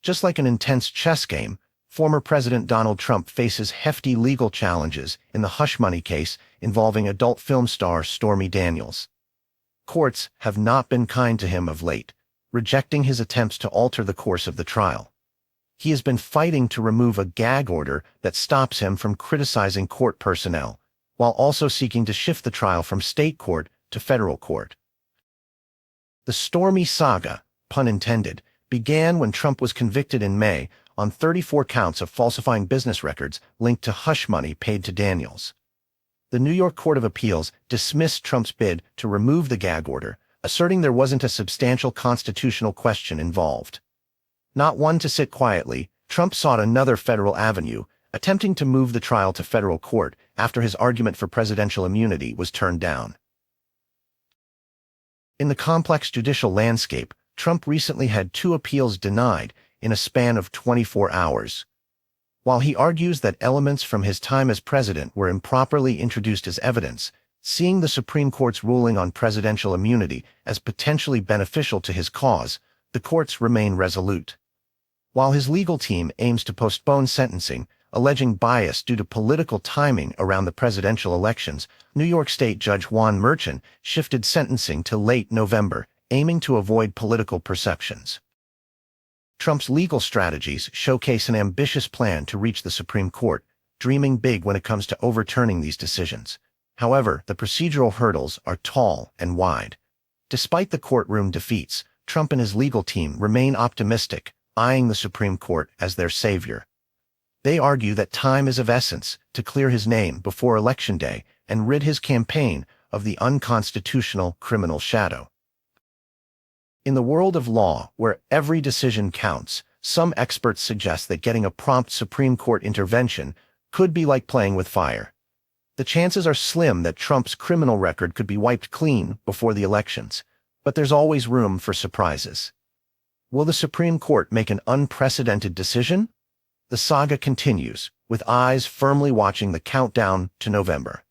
Just like an intense chess game, former President Donald Trump faces hefty legal challenges in the hush money case involving adult film star Stormy Daniels. Courts have not been kind to him of late, rejecting his attempts to alter the course of the trial. He has been fighting to remove a gag order that stops him from criticizing court personnel, while also seeking to shift the trial from state court to federal court. The Stormy saga, pun intended, began when Trump was convicted in May on 34 counts of falsifying business records linked to hush money paid to Daniels. The New York Court of Appeals dismissed Trump's bid to remove the gag order, asserting there wasn't a substantial constitutional question involved. Not one to sit quietly, Trump sought another federal avenue, attempting to move the trial to federal court after his argument for presidential immunity was turned down. In the complex judicial landscape, Trump recently had 2 appeals denied in a span of 24 hours. While he argues that elements from his time as president were improperly introduced as evidence, seeing the Supreme Court's ruling on presidential immunity as potentially beneficial to his cause, the courts remain resolute. While his legal team aims to postpone sentencing, alleging bias due to political timing around the presidential elections, New York State Judge Juan Merchan shifted sentencing to late November, aiming to avoid political perceptions. Trump's legal strategies showcase an ambitious plan to reach the Supreme Court, dreaming big when it comes to overturning these decisions. However, the procedural hurdles are tall and wide. Despite the courtroom defeats, Trump and his legal team remain optimistic, eyeing the Supreme Court as their savior. They argue that time is of essence to clear his name before Election Day and rid his campaign of the unconstitutional criminal shadow. In the world of law, where every decision counts, some experts suggest that getting a prompt Supreme Court intervention could be like playing with fire. The chances are slim that Trump's criminal record could be wiped clean before the elections, but there's always room for surprises. Will the Supreme Court make an unprecedented decision? The saga continues, with eyes firmly watching the countdown to November.